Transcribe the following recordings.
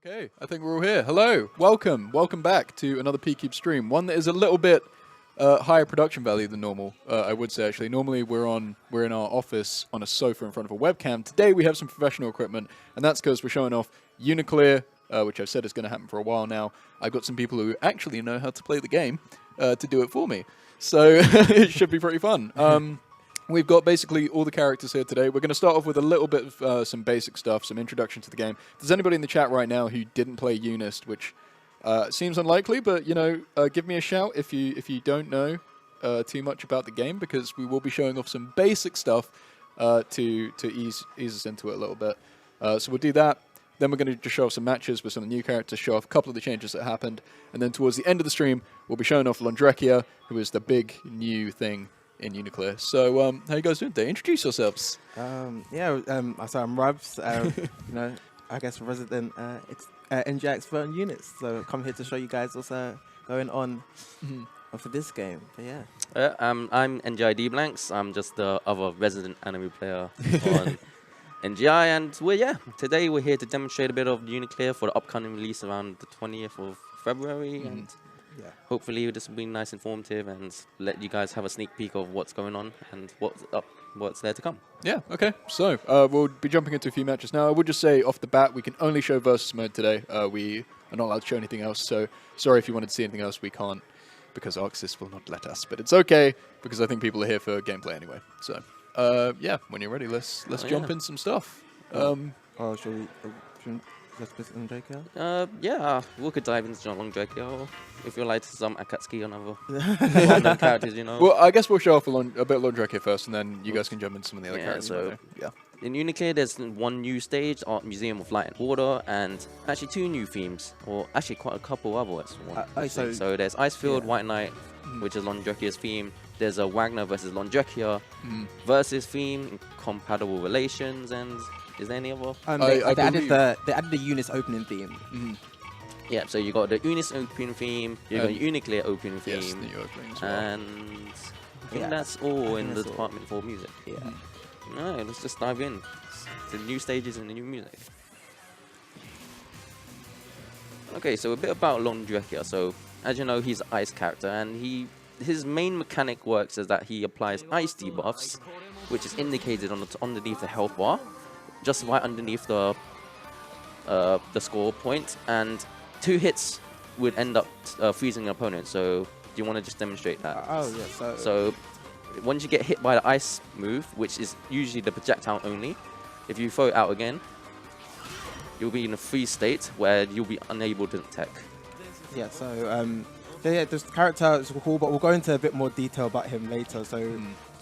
Okay, I think we're all here. Hello, welcome back to another P-Cube stream. One that is a little bit higher production value than normal, I would say actually. Normally we're in our office on a sofa in front of a webcam. Today we have some professional equipment, and that's because we're showing off UNICLR, which I've said is going to happen for a while now. I've got some people who actually know how to play the game to do it for me, so it should be pretty fun. We've got basically all the characters here today. We're going to start off with a little bit of some basic stuff, some introduction to the game. If there's anybody in the chat right now who didn't play Unist, which seems unlikely, but, you know, give me a shout if you don't know too much about the game, because we will be showing off some basic stuff to ease us into it a little bit. So we'll do that. Then we're going to just show off some matches with some of the new characters, show off a couple of the changes that happened, and then towards the end of the stream, we'll be showing off Londrekia, who is the big new thing in UNICLR. So, how you guys doing today? Introduce yourselves. So I'm Rubs, you know, I guess resident NGIEvents units. So come here to show you guys what's going on for this game. But yeah. I'm NGIEvents. I'm just the other resident anime player on NGI, and today we're here to demonstrate a bit of UNICLR for the upcoming release around the 20th of February, and hopefully this will be nice, informative, and let you guys have a sneak peek of what's going on and what's there to come. Yeah, okay. So, we'll be jumping into a few matches now. I would just say off the bat, we can only show versus mode today. We are not allowed to show anything else, so sorry if you wanted to see anything else, we can't, because Arxis will not let us. But it's okay, because I think people are here for gameplay anyway. So, yeah, when you're ready, let's jump in some stuff. Shall we... Let's visit Londrekia? Yeah, we could dive into Londrekia, if you like some Akatsuki and other well-known characters, you know. Well, I guess we'll show off a bit of Londrekia first, and then you guys can jump into some of the other characters. So yeah. In UNICLR, there's one new stage, Art Museum of Light and Order, and actually two new themes, or actually quite a couple others. So there's Icefield, White Knight, which is Londrekia's theme. There's a Wagner versus Londrekia versus theme, compatible relations, and is there any other? They added the Unis opening theme. Yeah, so you got the Unis opening theme, you got UNICLR opening theme, yes, the new opening as well. And I think that's all in the department for music. Yeah. Alright, let's just dive in. The new stages and the new music. Okay, so a bit about Londrekia. So, as you know, he's an ice character, and his main mechanic works is that he applies ice debuffs, which is indicated underneath the health bar, just right underneath the score point, and 2 hits would end up freezing an opponent. So, do you want to just demonstrate that? Yeah. So, once you get hit by the ice move, which is usually the projectile only, if you throw it out again, you'll be in a freeze state where you'll be unable to attack. Yeah. So, this character is cool, but we'll go into a bit more detail about him later. So,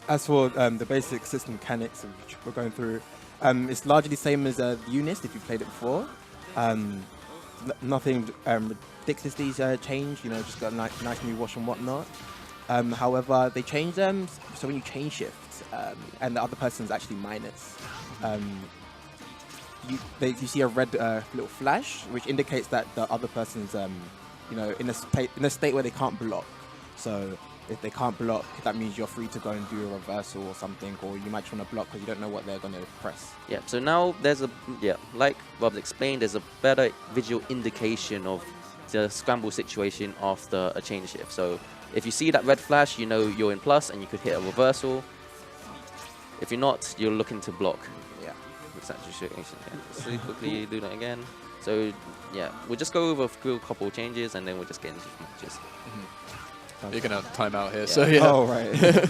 as for the basic system mechanics which we're going through. It's largely the same as Unist if you played it before. Nothing ridiculously changed, you know, just got a nice new wash and whatnot. However, they changed them, so when you change shifts, and the other person's actually minus, you see a red little flash, which indicates that the other person's, you know, in a state where they can't block. So if they can't block, that means you're free to go and do a reversal or something, or you might want to block because you don't know what they're going to press. Yeah, so now there's like Rob's explained, there's a better visual indication of the scramble situation after a chain shift. So if you see that red flash, you know you're in plus and you could hit a reversal. If you're not, you're looking to block. Yeah. It's actually situation. Yeah. So quickly do that again. So yeah, we'll just go over a couple of changes and then we'll just get into matches. You're going to have time out here, so yeah. Oh, right.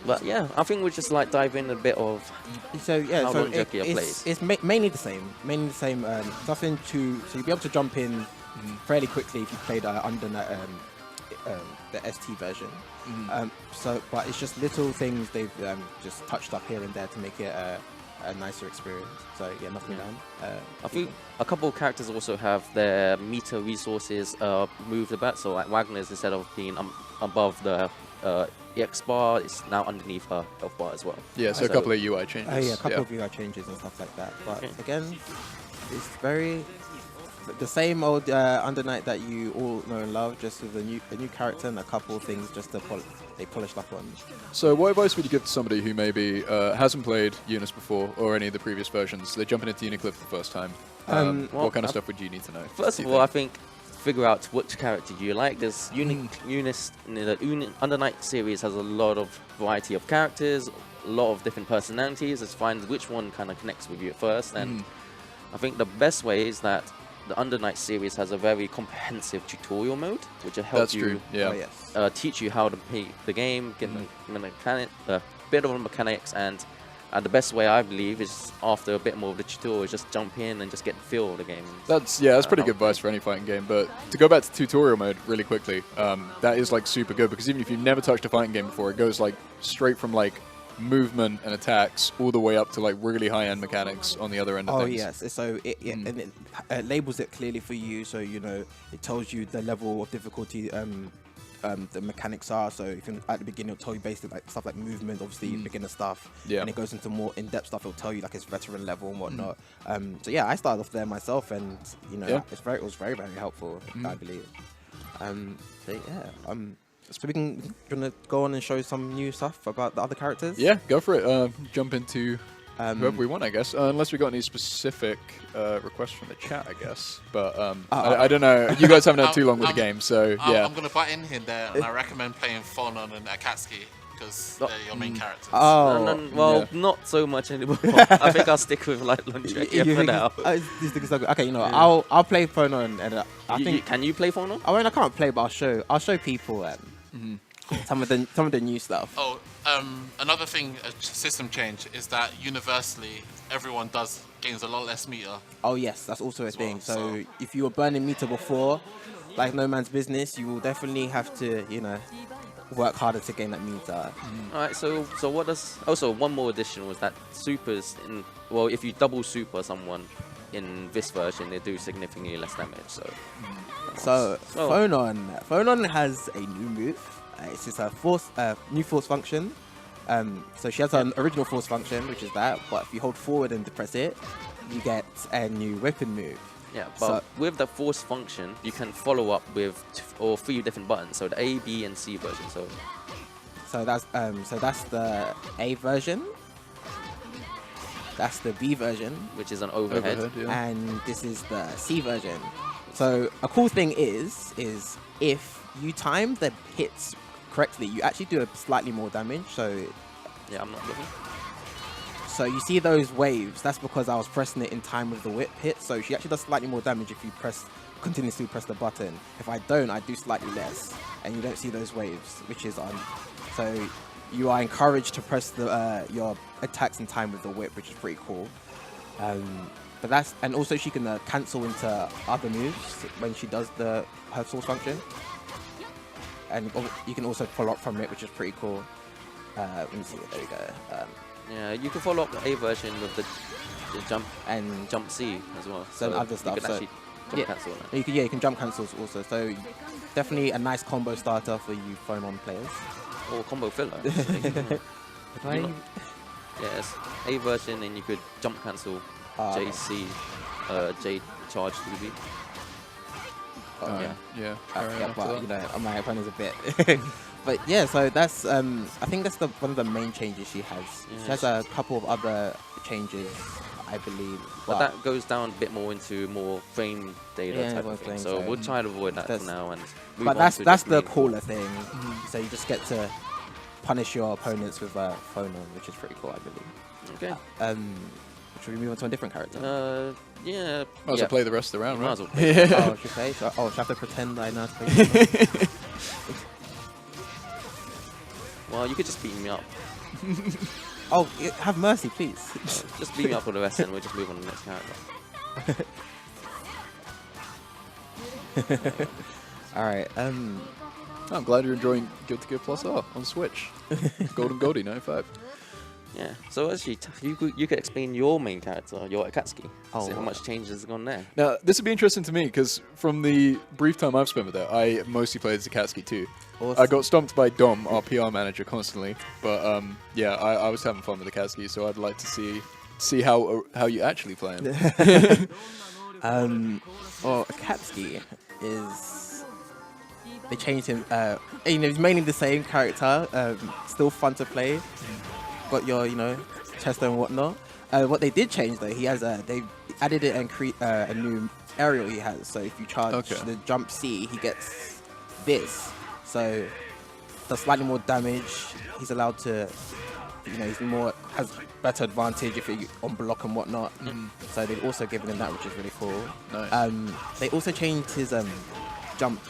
But yeah, I think we'll just like dive in a bit of how Londrekia plays. It's mainly the same. Nothing to... So you'll be able to jump in fairly quickly if you played under the ST version. But it's just little things they've just touched up here and there to make it a nicer experience. So yeah, nothing down. I think a couple of characters also have their meter resources moved a bit. So like Wagner's, instead of being above the EX bar, it's now underneath her health bar as well. Yeah, so a couple of UI changes. Yeah, a couple of UI changes and stuff like that. But again, it's very the same old Under Night that you all know and love, just with a new character and a couple of things just to they polished up on. So what advice would you give to somebody who maybe hasn't played Eunice before or any of the previous versions? They're jumping into UNICLR for the first time. What kind of stuff would you need to know? First of all, I think figure out which character you like. There's Eunice, the Under Night series has a lot of variety of characters, a lot of different personalities. Let's find which one kind of connects with you at first. And I think the best way is that the Under Night series has a very comprehensive tutorial mode, which will help you teach you how to play the game, get the bit of the mechanics, and the best way I believe is after a bit more of the tutorial, is just jump in and just get the feel of the game. That's pretty good advice for any fighting game. But to go back to tutorial mode really quickly, that is like super good because even if you've never touched a fighting game before, it goes like straight from like movement and attacks all the way up to like really high-end mechanics on the other end of things. Oh yes, so and it labels it clearly for you, so you know it tells you the level of difficulty the mechanics are. So you can, at the beginning it'll tell you basically like stuff like movement, obviously beginner stuff, and it goes into more in-depth stuff. It'll tell you like it's veteran level and whatnot. So yeah, I started off there myself, and you know it was very helpful, I believe. So yeah, so we can gonna go on and show some new stuff about the other characters. Yeah, go for it. Jump into whoever we want, I guess. Unless we got any specific requests from the chat, I guess. But I don't know. You guys haven't had too long with the game, so yeah. I'm gonna butt in here there, and I recommend playing Phonon and Akatsuki because they're your main characters. Well, not so much anymore. I think I'll stick with like Lundrekia for now. Okay, you know, I'll play Phonon, and I think. Can you play Phonon? I mean, I can't play, but I'll show people some of the new stuff. Oh, another thing, a system change is that universally everyone gains a lot less meter. Oh yes, that's also a thing. So if you were burning meter before, like no man's business, you will definitely have to, you know, work harder to gain that meter. All right. So what does? Also, one more addition was that supers well, if you double super someone in this version, they do significantly less damage. So Phonon has a new move. It's just a new force function. So she has an original force function, which is that. But if you hold forward and depress it, you get a new weapon move. Yeah, but with the force function, you can follow up with 3 different buttons. So the A, B, and C version. So that's the A version. That's the B version, which is an overhead, and this is the C version. So a cool thing is if you time the hits correctly, you actually do a slightly more damage. So yeah, I'm not looking. So you see those waves? That's because I was pressing it in time with the whip hit. So she actually does slightly more damage if you continuously press the button. If I don't, I do slightly less, and you don't see those waves, which is on. So you are encouraged to press your attacks in time with the whip, which is pretty cool. And also she can cancel into other moves when she does her source function. And you can also follow up from it, which is pretty cool. Let me see. There we go. Yeah, you can follow up the A version with the jump and jump C as well. So other stuff. You can actually jump cancel on it. You can jump cancels also. So definitely a nice combo starter for you Phonon players. Or combo filler. Yes, A version, and you could jump cancel JC, J charge 2B. But you know, my opponent's a bit. But yeah, so that's I think that's one of the main changes she has. Yeah, she has a couple of other changes, I believe. But that goes down a bit more into more frame data type of thing. So we'll try to avoid that for now. But that's the cooler thing. So you just get to punish your opponents with a Phonon, which is pretty cool, I believe. Okay. Should we move on to a different character? Yeah. Might as well play the rest of the round, right? Might as well play. Should I play? Should I have to pretend I know how to play? Well, you could just beat me up. Have mercy, please. Just beat me up for the rest, and we'll just move on to the next character. Alright, I'm glad you're enjoying Guilty Gear Plus R on Switch. Golden Goldie 95. Yeah, so actually, you could explain your main character, your Akatsuki. See how much change has gone there. Now, this would be interesting to me, because from the brief time I've spent with it, I mostly played as Akatsuki too. Awesome. I got stomped by Dom, our PR manager, constantly. But yeah, I was having fun with Akatsuki, so I'd like to see how you actually play him. Well, Akatsuki is they changed him. He's mainly the same character. Still fun to play. Got your Chester and whatnot. What they did change though, he has they added it and create a new aerial he has. So if you charge the jump C, he gets this. So does slightly more damage. He's allowed to, has better advantage if you on block and whatnot. So they've also given him that, which is really cool. Nice. They also changed his jump,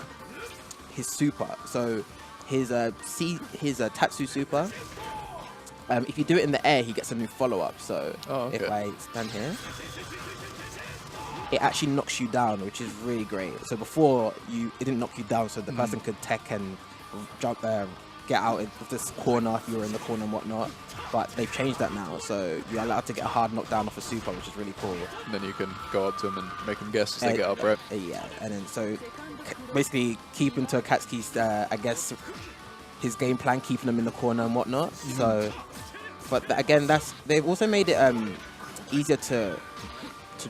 his super. So his Tatsu super. If you do it in the air, he gets a new follow-up. So if I stand here, it actually knocks you down, which is really great. So before it didn't knock you down, so the person could tech and jump get out of this corner if you were in the corner and whatnot. But they've changed that now, so you're allowed to get a hard knockdown off a super, which is really cool. And then you can go up to them and make them guess as they get up, right? Yeah, and then so basically keeping to Akatsuki's, I guess, his game plan, keeping them in the corner and whatnot. So, but again, they've also made it easier to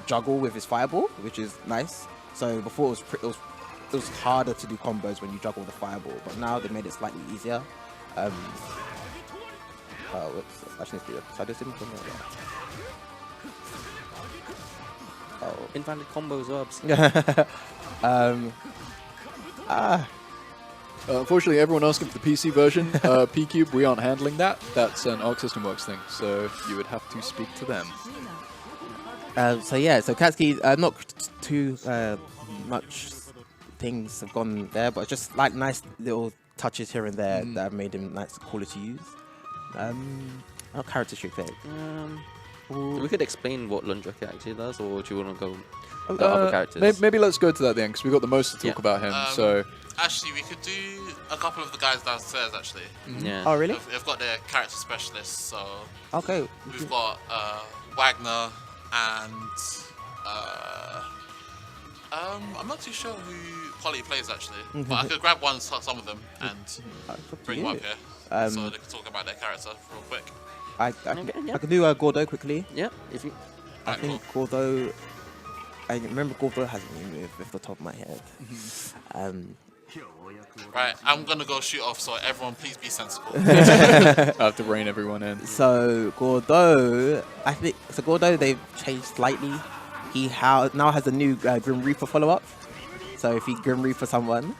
juggle with his fireball, which is nice. So before it was harder to do combos when you juggle the fireball, but now they made it slightly easier. Actually, so I just didn't think about that. Invalid combos, Orbs. Unfortunately, everyone asking for the PC version, P-Cube, we aren't handling that. That's an Arc System Works thing, so you would have to speak to them. So Katsuki, not too much things have gone there, but just like nice little touches here and there that have made him nice, cooler to use. Our character streak fake. We could explain what Lundrake actually does, or do you want to go the other characters? Maybe let's go to that then, because we've got the most to talk about him. So actually, we could do a couple of the guys downstairs. Actually, Yeah. Oh really? they've got their character specialists. So Okay. we've got Wagner and I'm not too sure who Quality plays actually, but I could grab some of them and bring them up here so they can talk about their character real quick. I can do Gordo quickly. Yeah, if you. I think Gordo. I remember Gordo has a new move off the top of my head. Right, I'm gonna go shoot off, so everyone please be sensible. I have to rein everyone in. So Gordo, Gordo they've changed slightly. He now has a new Grim Reaper follow-up. So if you Grim Reaper someone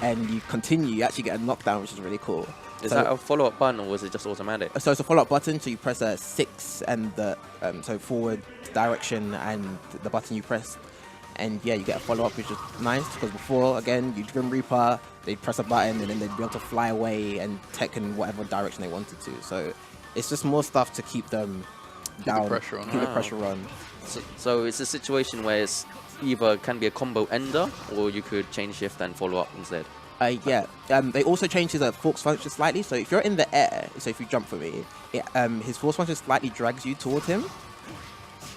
and you continue, you actually get a knockdown, which is really cool. Is that a follow-up button or was it just automatic? So it's a follow-up button, so you press 6 and the so forward direction and the button you press. And yeah, you get a follow-up, which is nice, because before, again, you Grim Reaper, they'd press a button and then they'd be able to fly away and tech in whatever direction they wanted to. So it's just more stuff to keep them down, the pressure on. keep the pressure on. So it's a situation where it's either can be a combo ender, or you could chain shift and follow up instead. Yeah. They also changed his force function slightly. So if you're in the air, so if you jump for me, his force function slightly drags you towards him.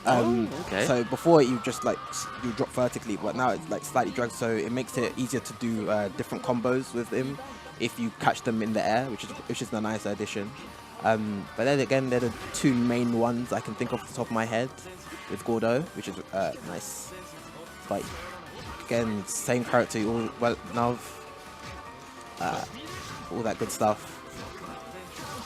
Okay. So before you just you drop vertically, but now it's like slightly dragged, so it makes it easier to do different combos with him if you catch them in the air, which is a nice addition. But then again, they're the two main ones I can think of off the top of my head with Gordo, which is nice. But again, same character, now all that good stuff.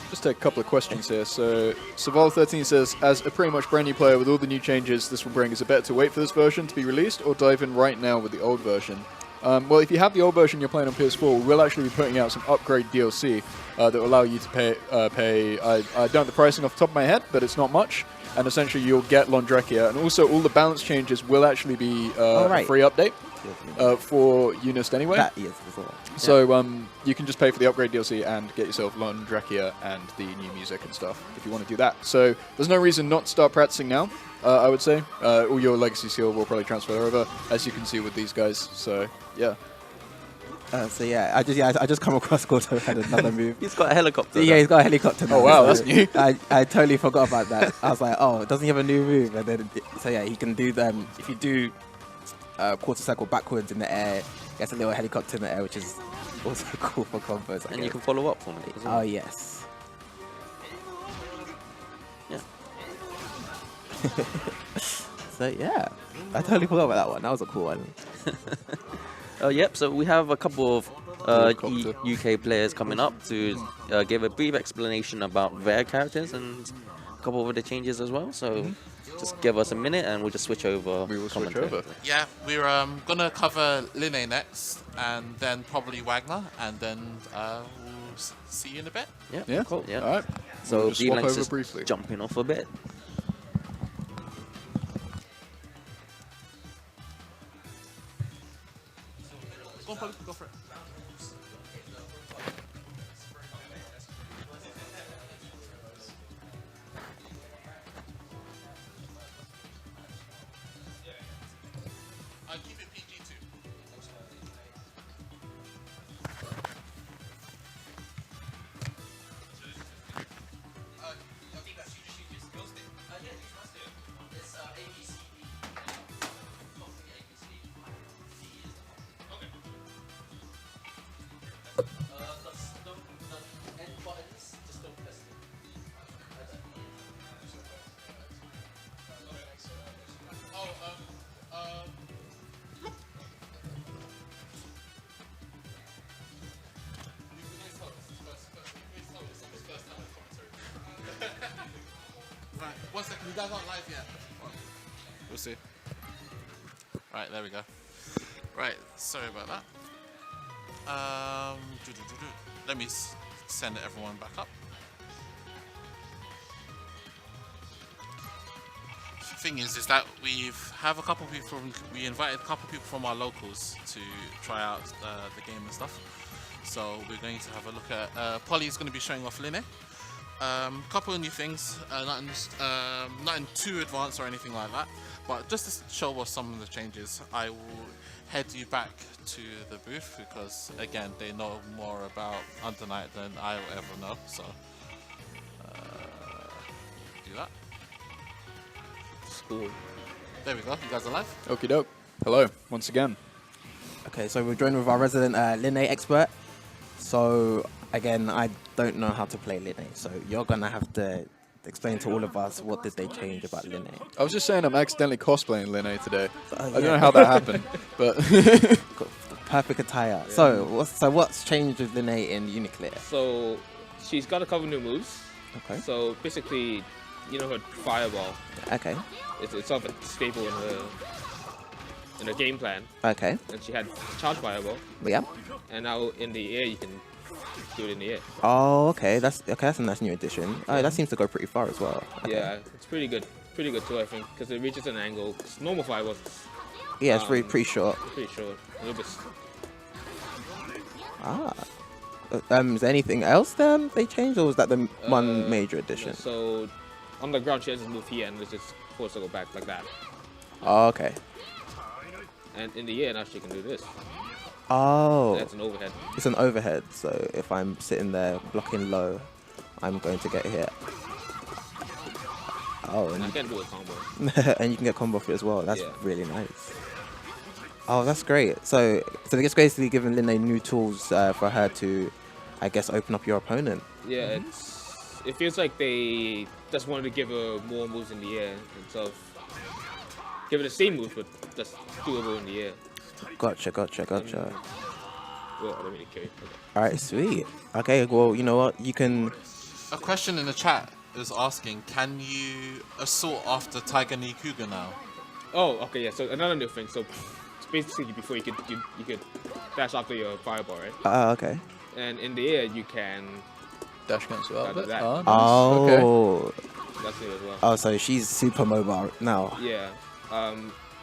Just take a couple of questions here. So, Saval13 says, as a pretty much brand new player with all the new changes this will bring, is it better to wait for this version to be released or dive in right now with the old version? Well, if you have the old version you're playing on PS4, we'll actually be putting out some upgrade DLC that will allow you to pay I don't know the pricing off the top of my head, but it's not much. And essentially you'll get Londrakia. And also all the balance changes will actually be a free update for Unist anyway. So you can just pay for the upgrade DLC and get yourself Londrakia and the new music and stuff if you want to do that. So there's no reason not to start practicing now, I would say. All your legacy skill will probably transfer over, as you can see with these guys. So yeah. I just come across Gordo had another move. He's got a helicopter. Yeah, he's got a helicopter. Oh wow, that's new. I totally forgot about that. I was like, oh, doesn't he have a new move? And then he can do them if you do quarter circle backwards in the air. He has a little helicopter in the air, which is also cool for combos. And you can follow up for me as well. Oh yes. Yeah. So yeah, I totally forgot about that one. That was a cool one. Yep, so we have a couple of Helicopter. UK players coming up to give a brief explanation about their characters and a couple of the changes as well. So just give us a minute and we'll just switch over. We will switch commentary. over. Yeah, we're gonna cover Linne next, and then probably Wagner, and then we'll see you in a bit. Yeah, Yeah. cool. Yeah. All right. So We'll just swap V-Lanks over is briefly. jumping off a bit. Go on, Polly, go for it. Keep it PG too. Right, 1 second, you guys aren't live yet. We'll see. Right, there we go. Right, sorry about that. Let me send everyone back up. Thing is that we have a couple people we invited a couple people from our locals to try out the game and stuff. So we're going to have a look at Polly's going to be showing off Linne. Couple of new things, nothing too advanced or anything like that, but just to show us some of the changes, I will head you back to the booth because again they know more about Undernight than I will ever know. So do that. Cool. There we go. You guys are live. Okie doke. Hello, once again. Okay, so we're joined with our resident Linne expert. So again, I don't know how to play Linne, so you're gonna have to explain to all of us what did they change about Linne. I was just saying I'm accidentally cosplaying Linne today. I yeah. don't know how that happened, but Got the perfect attire. Yeah. So what's changed with Linne in UNICLR? So she's got a couple new moves. Okay. So basically, you know her fireball. Okay. It's sort of a staple in her game plan. Okay. And she had charge fireball, Yeah. and now in the air you can do it in the air. Oh, okay. That's a nice new addition. Oh, that seems to go pretty far as well. Okay. Yeah, it's pretty good too, I think, because it reaches an angle. It's normal fireball. Yeah, it's pretty short. It's pretty short. A little bit. Is there anything else then they changed, or was that the one major addition? So on the ground she has to move here and it's just force to go back like that. Oh, okay. And in the air now she can do this. Oh. That's an overhead. It's an overhead, so if I'm sitting there blocking low, I'm going to get hit. Oh, And and, you can do a combo. and you can get combo for it as well. That's Yeah. really nice. Oh, that's great. So they're just basically giving Linne new tools for her to, I guess, open up your opponent. Yeah, it feels like they just wanted to give her more moves in the air instead of give her the same moves, but just doable in the air. Gotcha. Well, I don't really care. All right, sweet. Okay, well, you know what? You can... A question in the chat is asking, can you assault after Tiger Knee Cougar now? Oh, okay, yeah. So another new thing. So basically, before you could dash after your fireball, right? Okay. And in the air, you can. dash cancel out. Like that. Oh, nice. Okay. Oh. That's it as well. Oh, so she's super mobile now. Yeah.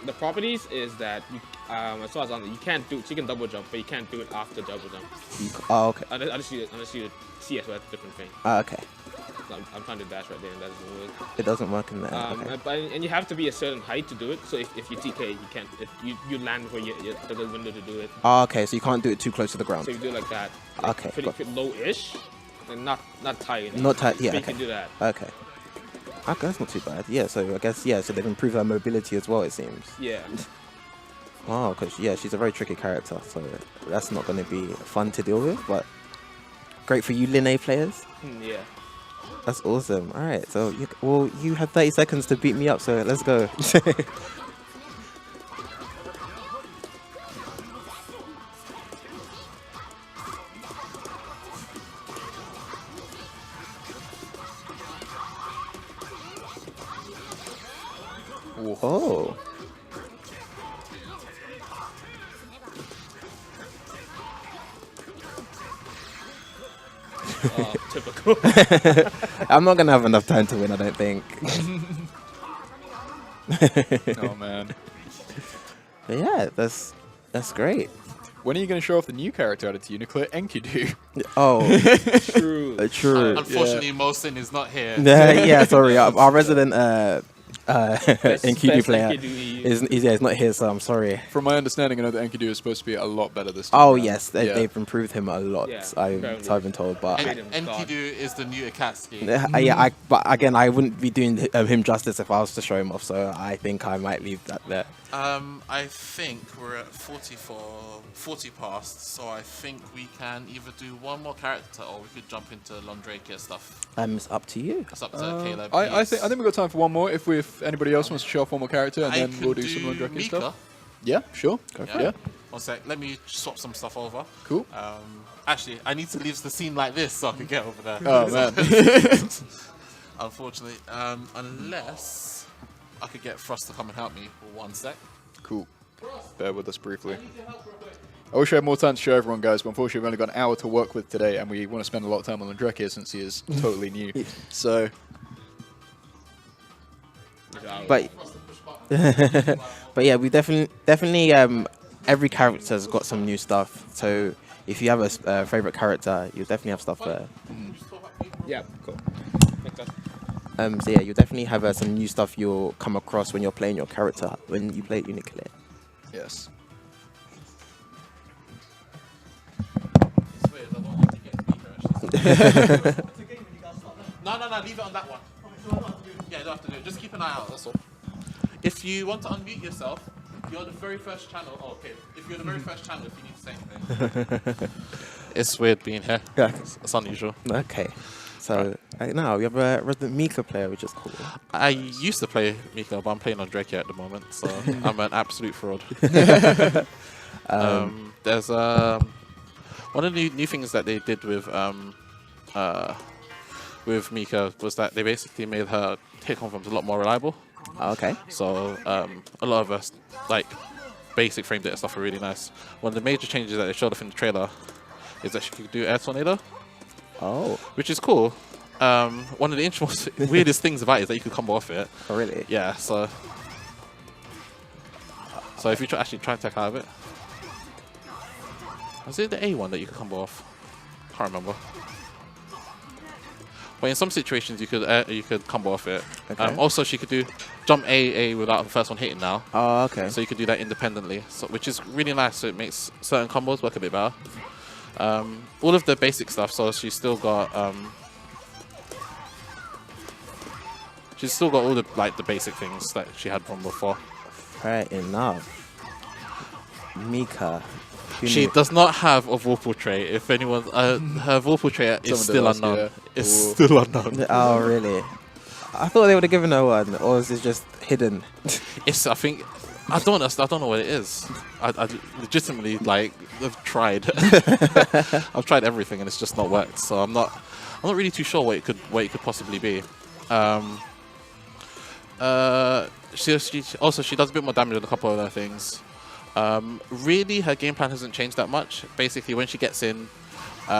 The properties is that you, as far as I know, you can't do. She can double jump, but you can't do it after double jump. Oh, okay. Unless you CS, that's a different thing. Okay. I'm trying to dash right there, and that doesn't work. It doesn't work in there. Okay. And you have to be a certain height to do it. So if you TK, you can't. You land before you there's a window to do it. Oh, okay, so you can't do it too close to the ground. So you do it like that. Okay, Pretty low-ish, and not tight. Not tight, yeah, So you okay. can do that. Okay. Okay, that's not too bad. Yeah, so I guess, so they've improved her mobility as well, it seems. Yeah. Wow, because, she's a very tricky character, so that's not going to be fun to deal with, but great for you Linne players. Yeah. That's awesome. All right, so you have 30 seconds to beat me up, so let's go. Oh. Oh, typical. I'm not gonna have enough time to win, I don't think. Oh man. But yeah, that's great. When are you going to show off the new character added to UNICLR, Enkidu? Oh, True. true. Unfortunately, Mosin is not here. Yeah, sorry. Our resident Enkidu best player Enkidu is not here, so I'm sorry. From my understanding, I know that Enkidu is supposed to be a lot better this time. Oh around. yes, Yeah. they've improved him a lot. Yeah, So I've been told, but Enkidu is the new Akatsuki. yeah, but again, I wouldn't be doing him justice if I was to show him off. So I think I might leave that there. I think we're at 40 past, so I think we can either do one more character or we could jump into Londrakia stuff. It's up to you. It's up to Caleb. I think we've got time for one more. If anybody else wants to show off one more character, and I then can we'll do some do Londrakia Mika. stuff. Yeah, sure. Go Yeah. Yeah, One sec, let me swap some stuff over. cool. Actually, I need to leave the scene like this so I can get over there. Oh man. Unfortunately, unless I could get Frost to come and help me for 1 sec. Cool. Bear with us briefly. I wish I had more time to show everyone, guys, but unfortunately we've only got an hour to work with today, and we want to spend a lot of time on Londrakia since he is totally new. So, But but yeah, we definitely every character's got some new stuff. So if you have a favorite character, you definitely have stuff there. Yeah, cool. Thanks, guys. So yeah, you definitely have some new stuff you'll come across when you're playing your character when you play UNICLR. yes. It's weird, I don't want to get Mika, actually. No, leave it on that one. Yeah, you don't have to do it. Just keep an eye out, that's all. If you want to unmute yourself, you're the very first channel. Oh, okay. If you're the very first channel, if you need to say anything. It's weird being here. Yeah. It's unusual. Okay. So now we have a resident Mika player, which is cool. I used to play Mika, but I'm playing on Drake at the moment, so I'm an absolute fraud. There's one of the new things that they did with Mika was that they basically made her hit confirms a lot more reliable. Okay. So a lot of us like basic frame data stuff are really nice. One of the major changes that they showed off in the trailer is that she could do air tornado, Oh. which is cool. One of the most weirdest things about it is that you could combo off it. Oh, really? Yeah, so if you actually try to attack out of it. Was it the A one that you could combo off? Can't remember. But in some situations you could combo off it. Okay. Also, she could do jump A without the first one hitting now. Oh, okay. So you could do that independently, so, which is really nice. So it makes certain combos work a bit better. All of the basic stuff. So she's still got all the basic things that she had from before. Fair enough. Mika. She does not have a Vorpal trait. If anyone, her Vorpal trait is still Someone did ask, unknown. yeah. It's Ooh. still unknown. Oh, really? I thought they would have given her one, or is it just hidden? It's. I think. I don't know what it is. I legitimately I've tried. I've tried everything and it's just not worked. So I'm not really too sure what it could possibly be. She does a bit more damage with a couple of other things. Really, her game plan hasn't changed that much. Basically, when she gets in,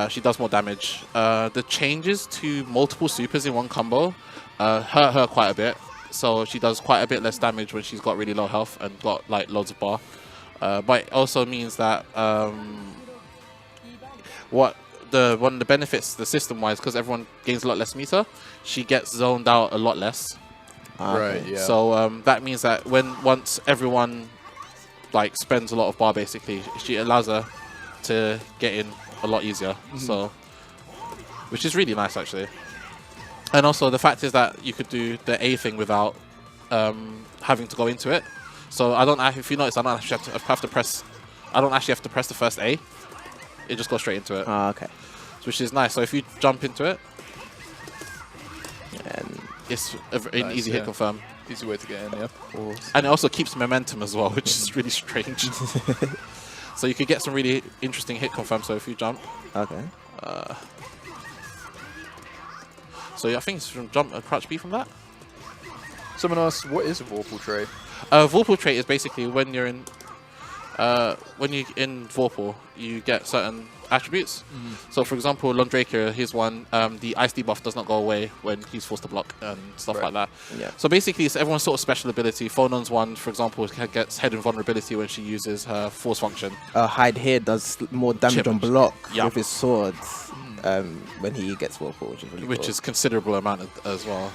she does more damage. The changes to multiple supers in one combo hurt her quite a bit. So she does quite a bit less damage when she's got really low health and got loads of bar. But it also means that one of the benefits, the system-wise, because everyone gains a lot less meter, she gets zoned out a lot less. Right. Yeah. So that means that once everyone spends a lot of bar, basically, she allows her to get in a lot easier. So, which is really nice actually. And also the fact is that you could do the A thing without having to go into it. So if you notice, I don't actually have to press. I don't actually have to press the first A. It just goes straight into it, Oh, okay. which is nice. So if you jump into it, it's an Nice, easy hit yeah. confirm. Easy way to get in, yeah. And it also keeps momentum as well, which is really strange. So you could get some really interesting hit confirm. So if you jump, Okay. so yeah, I think it's from jump crouch B from that. Someone asked, what is a Vorpal trait? Vorpal trait is basically when you're in Vorpal, you get certain attributes. So for example, Londraker, his one, the ice debuff does not go away when he's forced to block and stuff Right. like that. Yeah. So basically, it's everyone's sort of special ability. Phonon's one, for example, gets head invulnerability when she uses her force function. Hide here does more damage Chip. on block Yeah. with his swords when he gets Whirlpool, which is really Which cool. is considerable amount as well.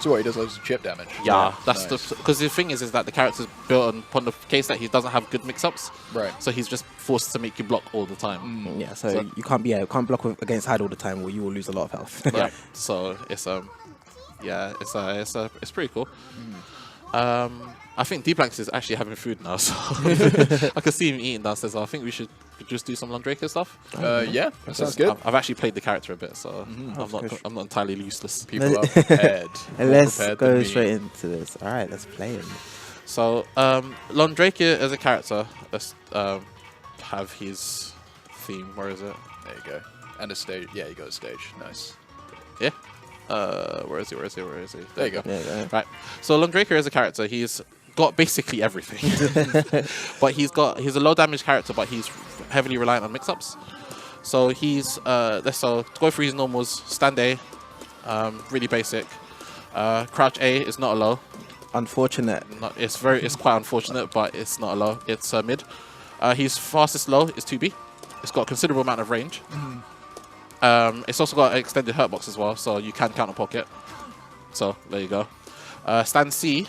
So what, he does loads of chip damage? That's Nice. because the thing is that the character's built upon the case that he doesn't have good mix-ups. Right. So he's just forced to make you block all the time. Yeah, so you can't block against Hide all the time, or you will lose a lot of health. Yeah. So it's it's pretty cool. I think D-Blanks is actually having food now, so I can see him eating downstairs. So I think we should just do some Londraker stuff. Yeah, that sounds good. I've actually played the character a bit, so course. I'm not entirely useless. People are prepared. And More let's prepared go than me. straight into this. All right, let's play him. So Londraker as a character, let's have his theme. Where is it? There you go. And a stage. Yeah, you got a stage. Nice. Yeah. Where is he? There you go. Yeah, Right. So Londraker as a character, he's got basically everything. But he's a low damage character, but he's heavily reliant on mix-ups. So he's so to go through his normals, stand A, really basic. Crouch A is not a low. Unfortunate. It's quite unfortunate, but it's not a low. It's mid. His fastest low is 2B. It's got a considerable amount of range. It's also got an extended hurt box as well, so you can counter pocket. So there you go. Stand C,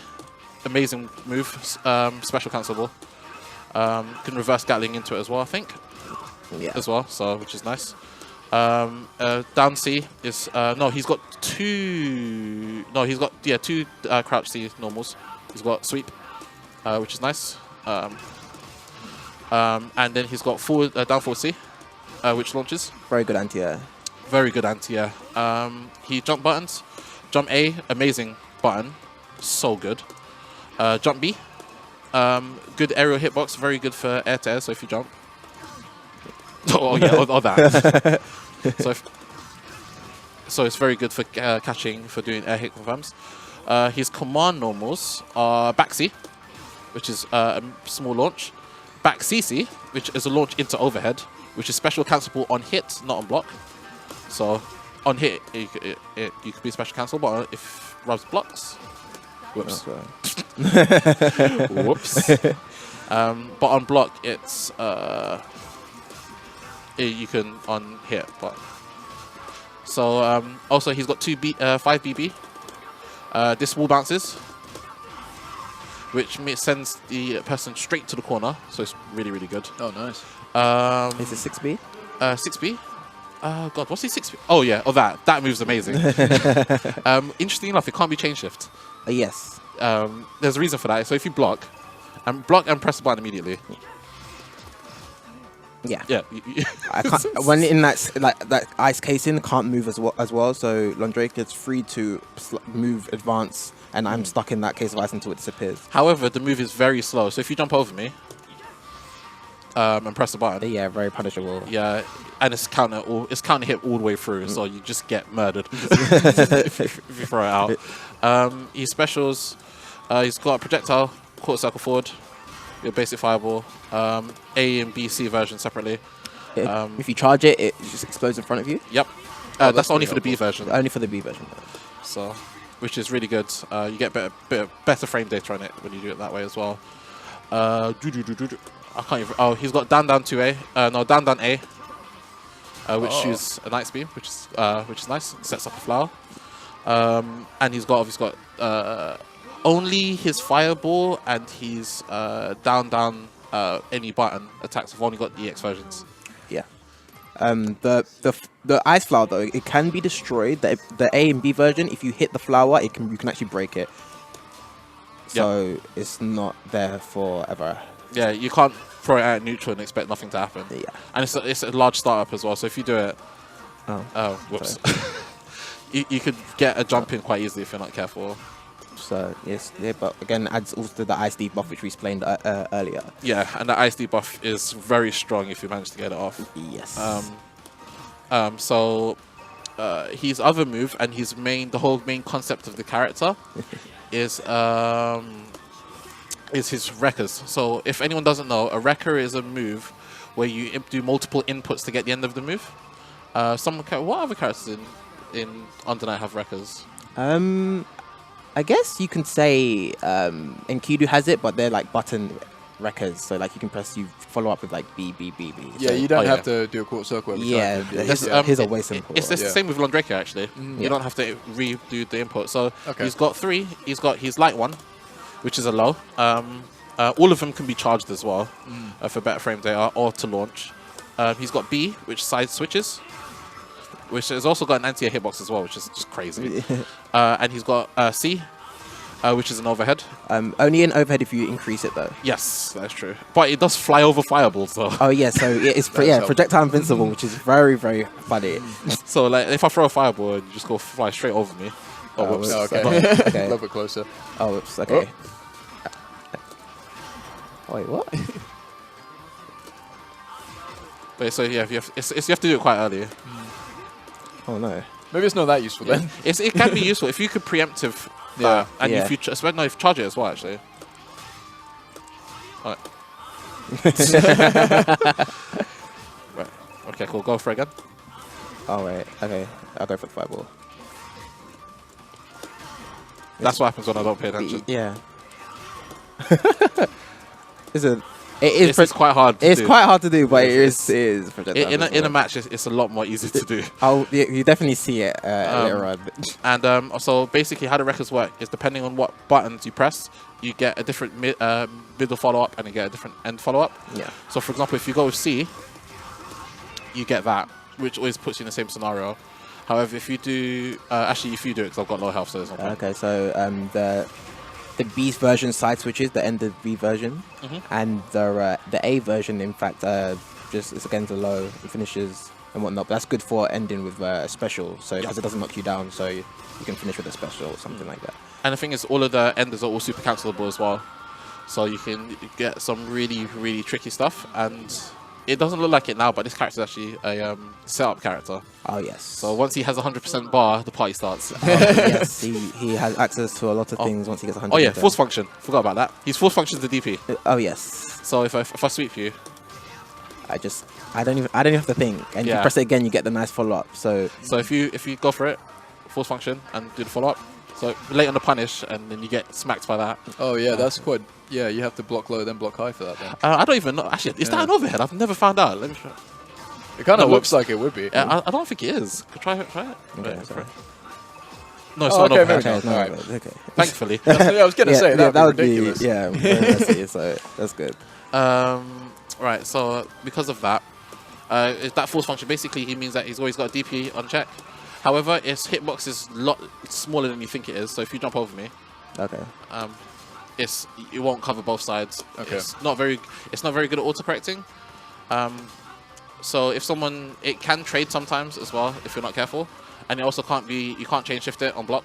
amazing move, special cancelable. Can reverse Gatling into it as well, I think, Yeah. as well. So which is nice. Down C is no, he's got two. No, he's got two crouch C normals. He's got sweep, which is nice. And then he's got forward down forward C, which launches. Very good anti-air. Very good anti-air. He jump buttons. Jump A, amazing button. So good. Jump B. Good aerial hitbox. Very good for air to air, so if you jump. or that. So it's very good for catching, for doing air hit confirms. His command normals are back C, which is a small launch. Back CC, which is a launch into overhead, which is special cancelable on hit, not on block. So on hit, you could be special cancel, but if Rubs blocks, whoops. Whoops. But on block, it's you can on hit, but so also he's got 5 BB. This wall bounces, which sends the person straight to the corner, so it's really, really good. Oh, nice. Is it 6B? 6B? God, what's he 6B? Oh, yeah, that move's amazing. Interesting enough, it can't be chain shift. Yes. There's a reason for that. So if you block and press the button immediately. Yeah. Yeah. I can't, when in that ice casing, can't move as well. So Londrake is free to move, advance, and I'm stuck in that case of ice until it disappears. However, the move is very slow. So if you jump over me and press the button, Yeah, very punishable. yeah, and it's counter hit all the way through, so you just get murdered if you throw it out. His specials, he's got a projectile, quarter circle forward, your basic fireball, A and B, C version separately. If you charge it, it just explodes in front of you. Yep. that's That's only pretty for the B version. Only for the B version. So, which is really good. You get better frame data on it when you do it that way as well. I can't even. Oh, he's got down 2A. No, down A. Which is a Night's Beam, which is nice. Sets up a flower. And he's obviously got only his fireball and his down any button attacks have only got the EX versions. Yeah. The ice flower though, it can be destroyed. The A and B version, if you hit the flower, you can actually break it. So it's not there forever. Yeah, you can't throw it out neutral and expect nothing to happen. Yeah. And it's a large startup as well. So if you do it, Oh. whoops. you could get a jump in quite easily if you're not careful. So yes, yeah, but again, adds also the ice debuff which we explained earlier. Yeah, and the ice debuff is very strong if you manage to get it off. Yes. So his other move and the whole main concept of the character is his wreckers. So if anyone doesn't know, a wrecker is a move where you do multiple inputs to get the end of the move. What other characters in Undernight have wreckers? I guess you can say Enkidu has it, but they're like button wreckers. So like you follow up with like B, B, B, B. Yeah, so you don't have to do a quarter circle every yeah, time. his are way simple. It's the same with Londrake actually. You don't have to redo the input. So he's got 3. He's got his light one, which is a low. All of them can be charged as well for better frame data or to launch. He's got B, which side switches, which has also got an anti-air hitbox as well, which is just crazy. And he's got C, which is an overhead. Only an overhead if you increase it though. Yes, that's true. But it does fly over fireballs though. Oh yeah, so it's projectile invincible, which is very, very funny. So like if I throw a fireball and you just go fly straight over me. Oh, whoops. Oh, okay. Okay. A little bit closer. Oh, whoops. Okay. Wait, what? But so yeah, you have to do it quite early. Oh no. Maybe it's not that useful then. It can be useful if you could preemptive that, and if you charge it as well actually. Alright. Right. Okay, cool. Go for it again. Oh wait. Okay, I'll go for the fireball. That's what happens when I don't pay attention. Yeah. It's quite hard. It's quite hard to do, but it is projectile. In a match, it's a lot more easy to do. You definitely see it later on. And also, basically, how the records work is depending on what buttons you press, you get a different middle follow-up and you get a different end follow-up. Yeah. So, for example, if you go with C, you get that, which always puts you in the same scenario. However, if you do... actually, if you do it, because I've got low health, so there's no point. Okay, so the B version side switches, the end of B version, and the A version, in fact, just it's against the low, it finishes and whatnot. But that's good for ending with a special, so because it doesn't knock you down, so you can finish with a special or something like that. And the thing is, all of the enders are all super cancelable as well, so you can get some really, really tricky stuff. And it doesn't look like it now, but this character is actually a setup character. Oh yes. So once he has 100% bar, the party starts. Yes, he has access to a lot of things once he gets 100%. Oh yeah, force function. Forgot about that. He's force function to DP. Oh yes. So if I sweep you, I don't even have to think, and you press it again, you get the nice follow up. So if you go for it, force function and do the follow up. So late on the punish, and then you get smacked by that. Oh yeah, that's quite. Yeah, you have to block low then block high for that then. I don't even know. Actually, is that an overhead? I've never found out. Let me try. It kind of looks like it would be. I don't think it is. Try it. Okay, no, it's not an overhead. Okay, Alright. okay. Thankfully. I was gonna say that would be ridiculous. very messy, so that's good. Right. So because of that, that force function basically he means that he's always got a DP on check. However, his hitbox is a lot smaller than you think it is. So if you jump over me, Okay. it won't cover both sides. Okay. It's not very good at auto correcting. So if it can trade sometimes as well if you're not careful, and it also you can't chain shift it on block,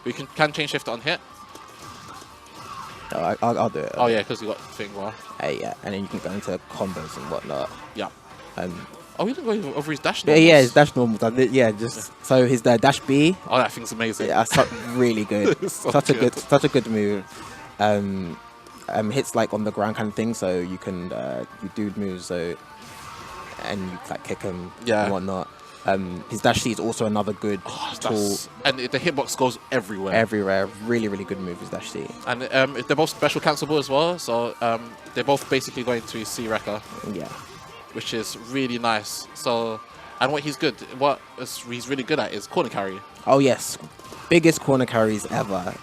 but you can chain shift it on hit. Oh, I'll do it. Oh yeah, because you got thing well. Yeah, and then you can go into combos and whatnot. Yeah. Oh, we didn't go over his dash. Yeah, his dash normal. Yeah, just so his dash B. Oh, that thing's amazing. Yeah, that's really good. Such a good move. Hits like on the ground kind of thing, so you can you do moves and you like kick him and whatnot. His dash C is also another good tool. And the hitbox goes everywhere. Everywhere. Really, really good move, his dash C. And they're both special cancelable as well, so they're both basically going to C wrecker. Yeah. Which is really nice. So, and what he's really good at is corner carry. Oh yes, biggest corner carries ever.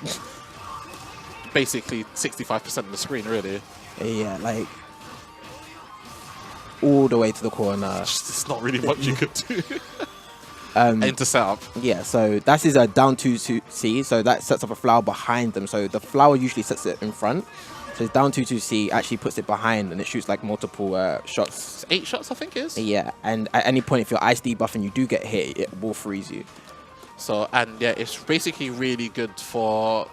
Basically 65% of the screen, really. Yeah, like all the way to the corner. It's not really much you could do. Into setup. Yeah, so that is a down 2-2C, so that sets up a flower behind them. So the flower usually sets it in front. So his down 2-2C actually puts it behind and it shoots like multiple shots. It's 8 shots, I think it is. Yeah, and at any point if you're ice debuff and you do get hit, it will freeze you. So, and yeah, it's basically really good for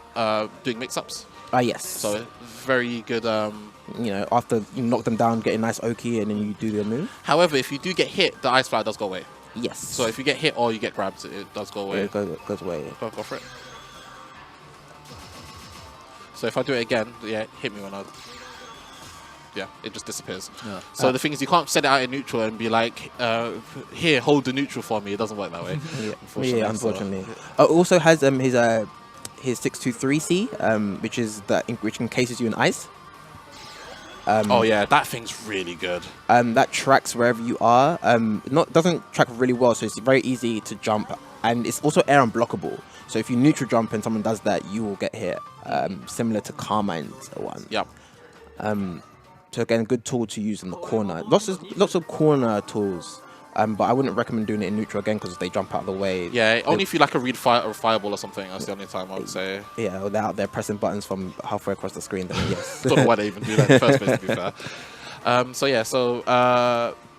doing mix-ups. Yes. So very good. After you knock them down, get a nice Oki, and then you do the move. However, if you do get hit, the ice fly does go away. Yes. So if you get hit or you get grabbed, it does go away. it goes away. Go for it. So if I do it again, yeah, hit me when I... Yeah, it just disappears. Yeah. So the thing is, you can't set it out in neutral and be like, here, hold the neutral for me. It doesn't work that way. Unfortunately. It also has his 623C, which encases you in ice. Oh yeah, that thing's really good. That tracks wherever you are. Doesn't track really well, so it's very easy to jump, and it's also air unblockable. So if you neutral jump and someone does that, you will get hit. Similar to Carmine's one. Yep. So again, good tool to use in the corner. Lots of corner tools. But I wouldn't recommend doing it in neutral again because they jump out of the way. Yeah, only if you like a read fire or fireball or something. That's the only time I would say. Yeah, they're out there pressing buttons from halfway across the screen. Then yes. Don't know why they even do that in the first place, to be fair.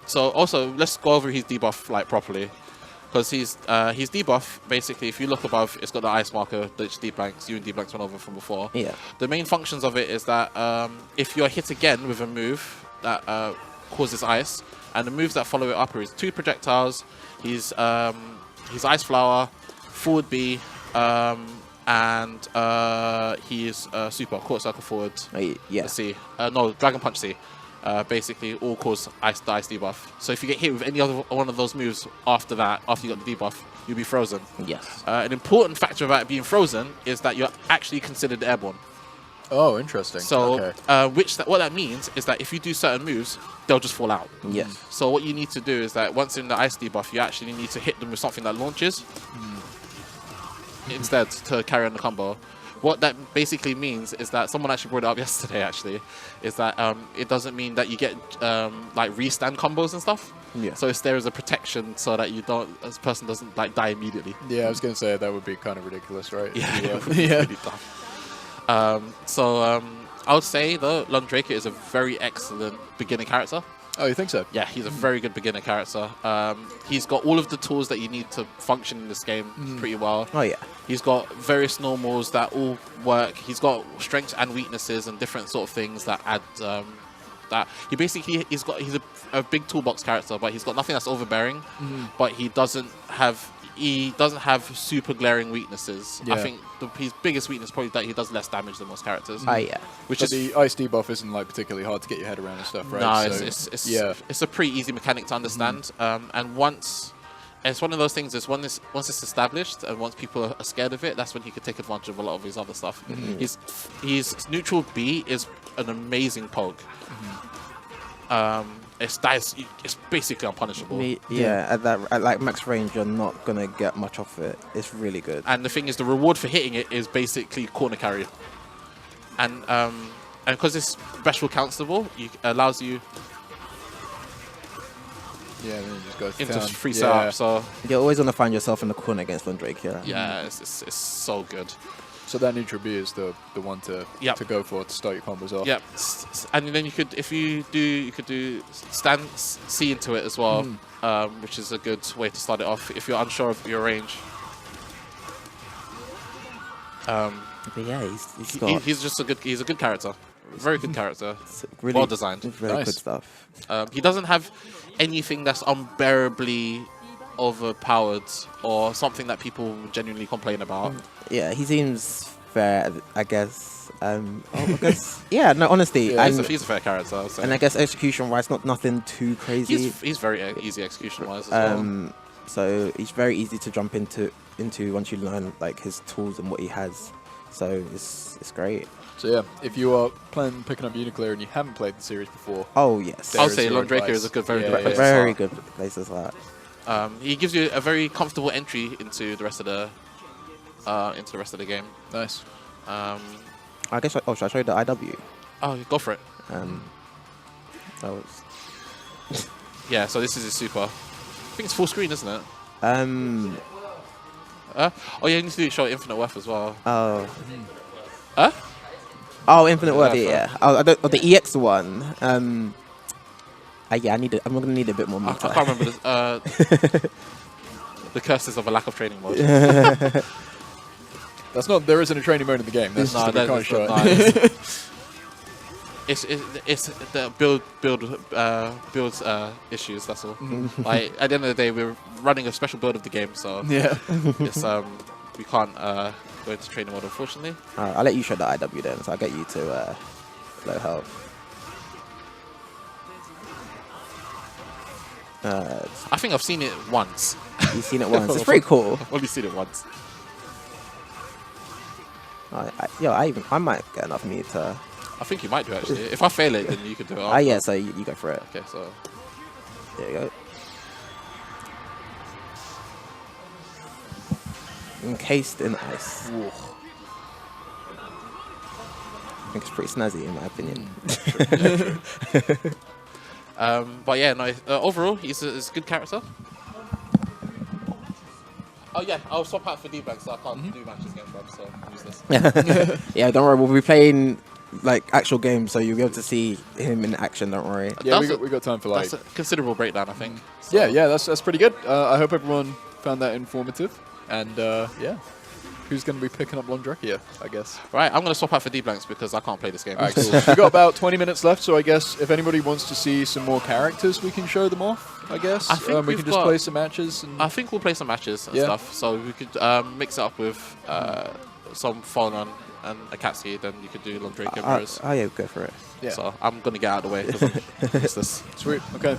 So also let's go over his debuff like properly, because his debuff basically, if you look above, it's got the ice marker, which D-Blanks, you and D-Blanks went over from before. Yeah. The main functions of it is that if you're hit again with a move that causes ice, and the moves that follow it up are his 2 projectiles, his Ice Flower, Forward B, and his Super, Court Circle Forward. Yeah. C. No, Dragon Punch C. Basically, all cause the ice debuff. So if you get hit with any other one of those moves after that, after you got the debuff, you'll be frozen. Yes. An important factor about being frozen is that you're actually considered airborne. Oh, interesting. So, okay. what that means is that if you do certain moves, they'll just fall out. Yes. So what you need to do is that once in the ice debuff, you actually need to hit them with something that launches instead to carry on the combo. What that basically means is that someone actually brought it up yesterday. Actually, is that it doesn't mean that you get like restand combos and stuff. Yeah. So there is a protection so that you don't, this person doesn't like die immediately. Yeah, I was going to say that would be kind of ridiculous, right? Yeah. Yeah. Really dumb. I would say though, Lundraker is a very excellent beginner character. Oh, you think so? Yeah, he's a very good beginner character. He's got all of the tools that you need to function in this game pretty well. Oh yeah. He's got various normals that all work. He's got strengths and weaknesses and different sort of things that add that. He's a big toolbox character, but he's got nothing that's overbearing. But he doesn't have super glaring weaknesses. Yeah. I think his biggest weakness is probably that he does less damage than most characters. Yeah. Which But is the ice debuff isn't like particularly hard to get your head around and stuff, right? No, So, it's a pretty easy mechanic to understand. And once it's one of those things is once it's established and once people are scared of it, that's when he could take advantage of a lot of his other stuff. His neutral B is an amazing poke. It's basically unpunishable. At like max range, you're not gonna get much off it. It's really good. And the thing is, the reward for hitting it is basically corner carry. And because it's special countable, it allows you yeah, then you just go into down. free Yeah. setup. So You're always gonna find yourself in the corner against Lundrake. yeah, it's so good. So that neutral B is the one to go for to start your combos off. Yep. And then you could do stand C into it as well, which is a good way to start it off if you're unsure of your range. But yeah, He's a good character, very good character, really well designed. very Nice. good stuff. He doesn't have anything that's unbearably overpowered or something that people genuinely complain about. Yeah, he seems fair, I guess. Yeah, no, honestly, Yeah, and, He's a fair character, I would say. and I guess execution-wise, nothing too crazy. He's very easy execution-wise as well. So he's very easy to jump into once you learn like his tools and what he has. So it's great. So yeah, if you are planning on picking up UNICLR and you haven't played the series before, Oh yes, There I would is say your Lundraker advice. is a very Yeah, good yeah. place. very good place as well. He gives you a very comfortable entry into the rest of the game. nice. I guess. Should I show you the IW? Oh, go for it. That was. Yeah, so this is his super. I think it's full screen, isn't it? Oh yeah, you need to show Infinite Worth as well. Oh. Huh? Oh, Infinite World, Yeah, yeah. Oh, the EX one. Yeah, I'm gonna need a bit more. I can't remember this. the curses of a lack of training mode. That's not. There isn't a training mode in the game. That's just that we can't show it. It's the build issues. That's all. Like at the end of the day, we're running a special build of the game, so Yeah. it's we can't go into training mode, unfortunately. Alright, I'll let you show the IW then, so I'll get you to low health. I think I've seen it once. You've seen it once. It's pretty cool. I've only seen it once. I might get enough meat to. I think you might do actually. If I fail it, then you can do it. Ah, yeah. So you go for it. Okay, so There you go. Encased in ice. Whoa. I think it's pretty snazzy in my opinion. but yeah, no. Overall, he's a good character. Oh yeah, I'll swap out for D-Bag, so I can't do matches against them. So use this. Yeah, don't worry. We'll be playing like actual games, so you'll be able to see him in action. Don't worry. Yeah, That's we got time for like. That's a considerable breakdown, I think. So. Yeah, that's pretty good. I hope everyone found that informative. And yeah, who's going to be picking up Londrekia, I guess. Right, I'm going to swap out for D-Blanks because I can't play this game. All right, cool. We've got about 20 minutes left, so I guess if anybody wants to see some more characters, we can show them off, I guess. I think we we've can just got- play some matches. And I think we'll play some matches and Yeah. stuff, so we could mix it up with some Fallen and Akatsuki, then you could do Londrekia mirrors. Oh yeah, go for it. yeah. So I'm going to get out of the way because I'm useless. Sweet, okay.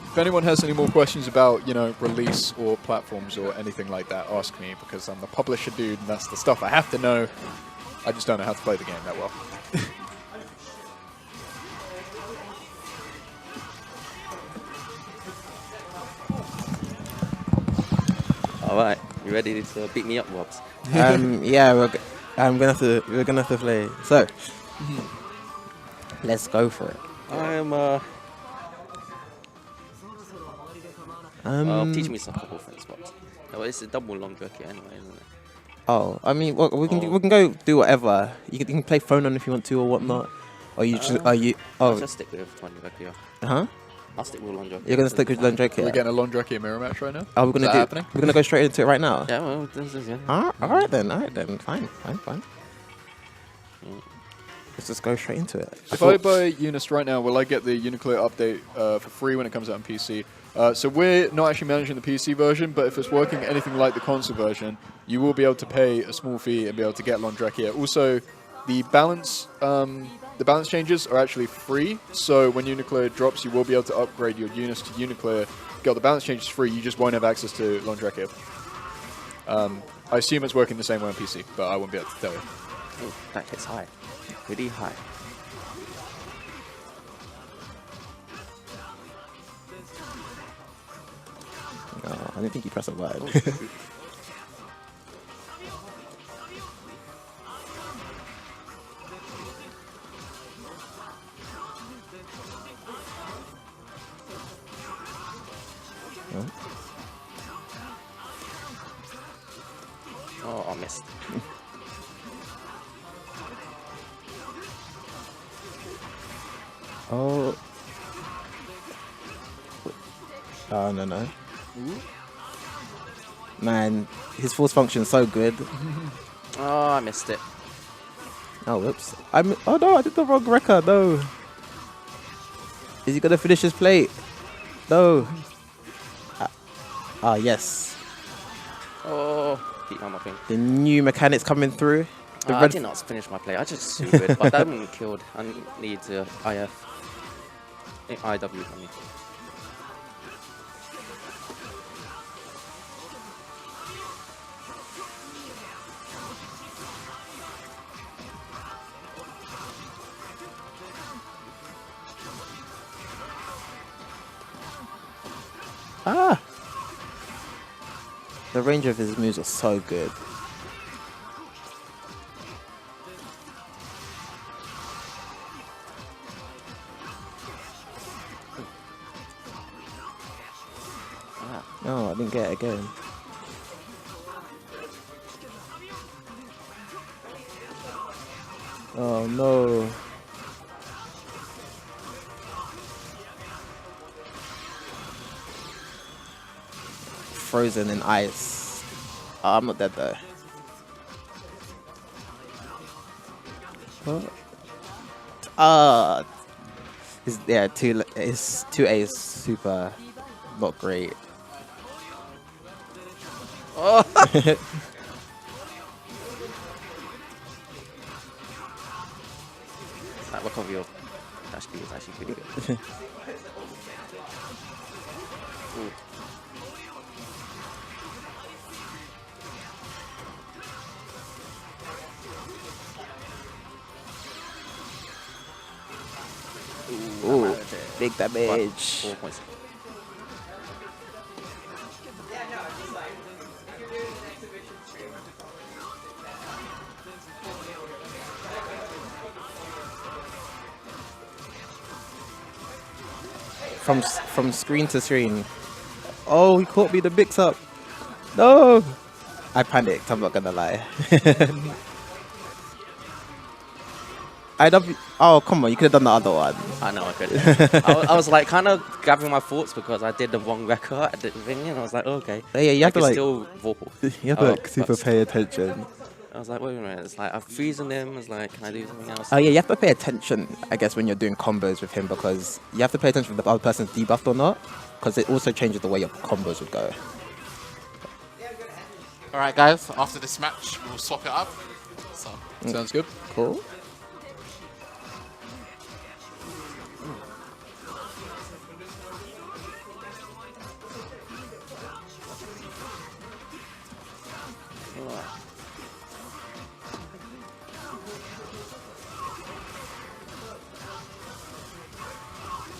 If anyone has any more questions about, release or platforms or anything like that, ask me, because I'm the publisher dude and that's the stuff I have to know. I just don't know how to play the game that well. All right, you ready to beat me up, Wobbs? Yeah, we're gonna have to play. So let's go for it. I'm teach me some couple things, Wobbs. Oh, it's a double long jerky anyway, isn't it? Oh, I mean, well, we can Oh. we can go do whatever. You can play phone on if you want to or whatnot. Or you just I'll oh just stick with one jerky. huh? I'll stick with long jerky. You're gonna stick with Londrekia. Are we getting a Londrekia mirror match right now? Are we gonna Is do? that happening? We're gonna go straight into it right now. Yeah, well, this is, yeah. All right then. Fine. Let's just go straight into it. If I buy Unis right now, will I get the UNICLR update for free when it comes out on PC? So we're not actually managing the PC version, but if it's working anything like the console version, you will be able to pay a small fee and be able to get Londrekia. Also, the balance changes are actually free, so when UNICLR drops, you will be able to upgrade your Unis to UNICLR. Get the balance changes free, you just won't have access to Londrekia. I assume it's working the same way on PC, but I won't be able to tell you. Oh, that hits high. Pretty high. Oh, I didn't think you pressed a button. Oh, I missed. Oh. Oh no. Man, his force function's so good. Oh, I missed it. Oh, whoops. Oh no, I did the wrong record. No. Is he gonna finish his plate? No. Yes. Oh, keep on mopping. The new mechanics coming through. The I red did not finish my play. I just sued, but that one killed. I need to IW, I mean. Ah! The range of his moves are so good. No, I didn't get it again. Oh no. frozen in ice. Oh, I'm not dead though. What? Yeah, his 2A is super not great. Oh. That look of your dash speed is actually pretty good. Ooh. Ooh, big damage. 4 points. From screen to screen. Oh, he caught me the mix up. No! I panicked, I'm not gonna lie. Oh, come on, you could have done the other one. I know I could. I was like kind of gathering my thoughts because I did the wrong record at the thing, and I was like, oh, okay. Yeah, you have to like, still Vorpal. you have to like super pay attention. I was like, wait a minute. It's like I'm freezing him. It's like, can I do something else? Oh yeah, you have to pay attention, I guess, when you're doing combos with him because you have to pay attention if the other person's debuffed or not, because it also changes the way your combos would go. All right, guys. After this match, we'll swap it up. So Sounds good. Cool.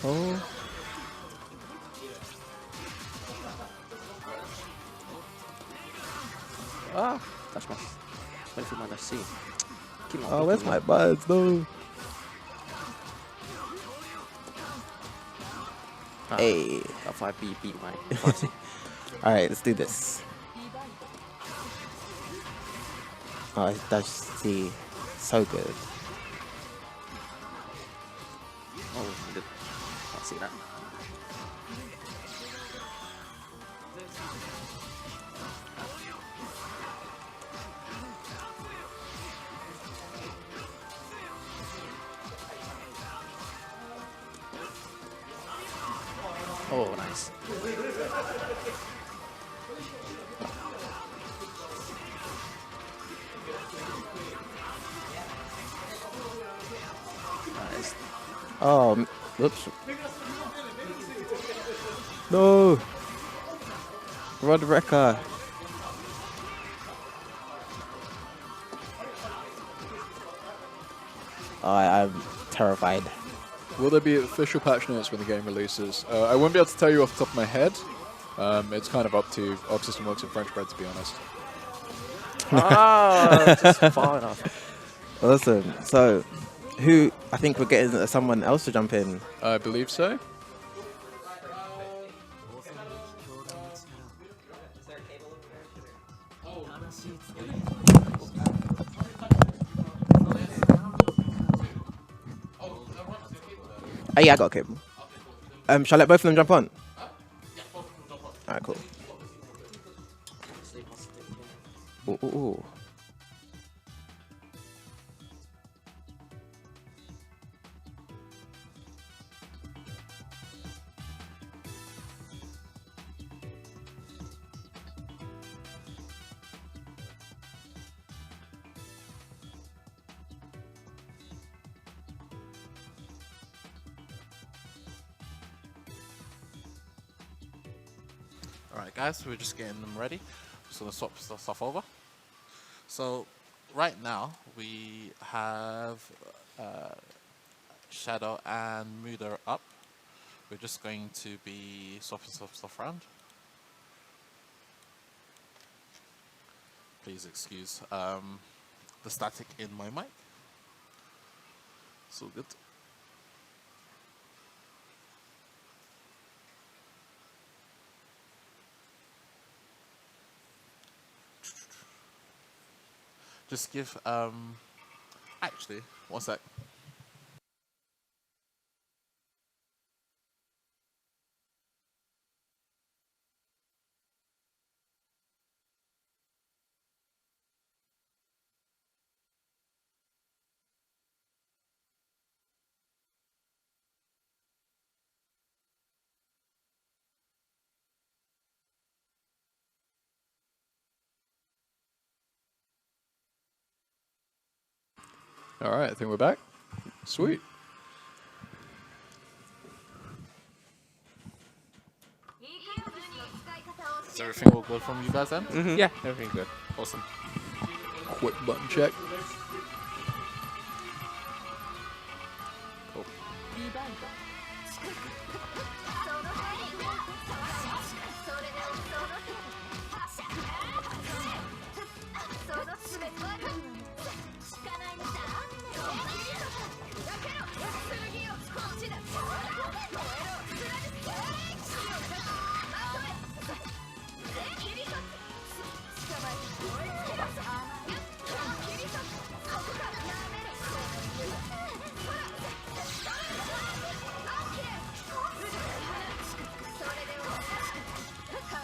Oh. Ah, that's my. Wait for my dash C. Keep on Oh, where's blocking my buds? No. Ah, Hey. That 5B beat my 5C. Alright, let's do this. Oh, his dash C. So good. Oh, he did. Can't see that. Oh, nice. Nice. Oh, whoops. No. Rod Wrecker. Oh, I'm terrified. Will there be official patch notes when the game releases? I won't be able to tell you off the top of my head. It's kind of up to Arc System Works and French Bread, to be honest. Ah, just far enough. Awesome. So, I think we're getting someone else to jump in. I believe so. Oh yeah, I got a cable. Shall I let both of them jump on? Alright, cool. Ooh, ooh, ooh. Alright guys, we're just getting them ready. Just gonna swap stuff over. So right now we have Shadow and Muda up. We're just going to be swapping stuff around. Please excuse the static in my mic. It's all good. Just give actually one sec. All right, I think we're back. Sweet. Is everything all good from you guys then? Yeah, everything good. Awesome. Quick button check. Cool.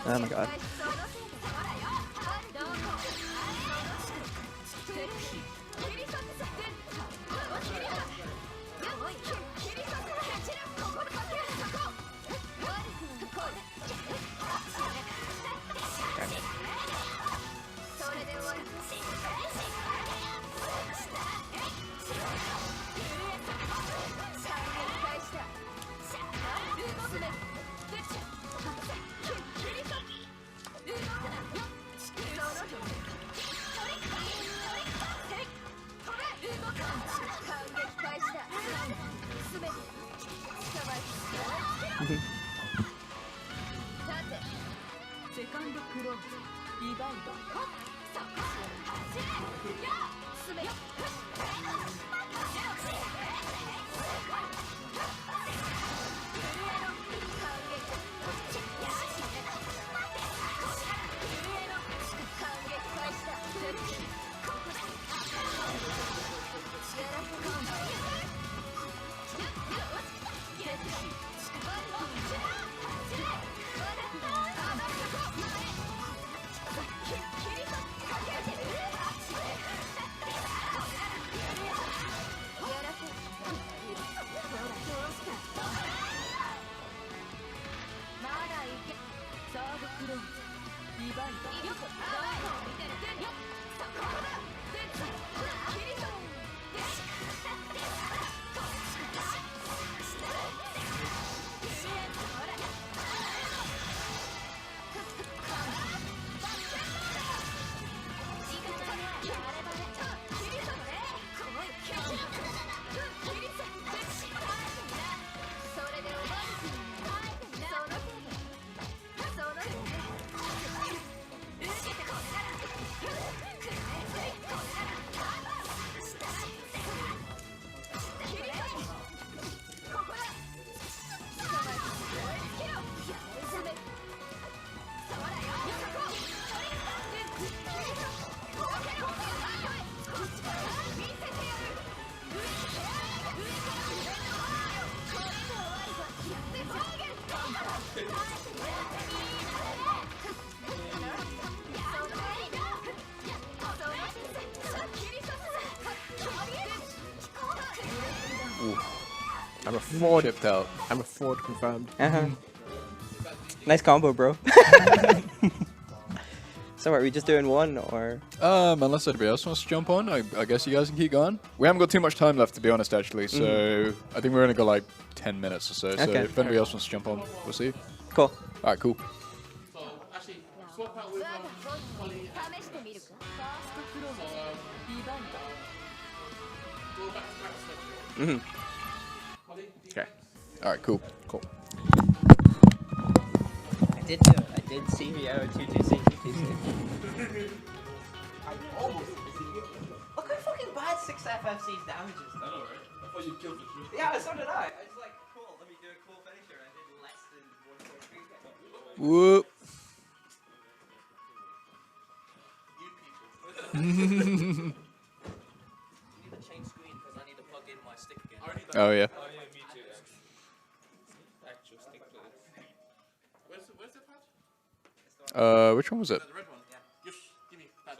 Oh my god. I'm a fraud. Chipped out. I'm a fraud confirmed. Nice combo, bro. So are we just doing one or? Unless anybody else wants to jump on, I guess you guys can keep going. We haven't got too much time left, to be honest, actually. So I think we're gonna go like 10 minutes or so. So Okay. if anybody else wants to jump on, we'll see. Cool. All right, cool. So actually, swap out with Polly and go back to back schedule. Polly, Okay. All right, cool. Cool. I did do it. I did CVO 226. Look how fucking bad 6 FFC's damages. I know, right? I thought you killed the truth. Yeah, so did I. I was like, cool, let me do a cool finisher. I did less than 1.3. Whoop. You need to change screen because I need to plug in my stick again. Oh yeah. Oh yeah, me too. Actual stick to this. Where's the pad? Which one was it? The red one. Yeah. Give me pad.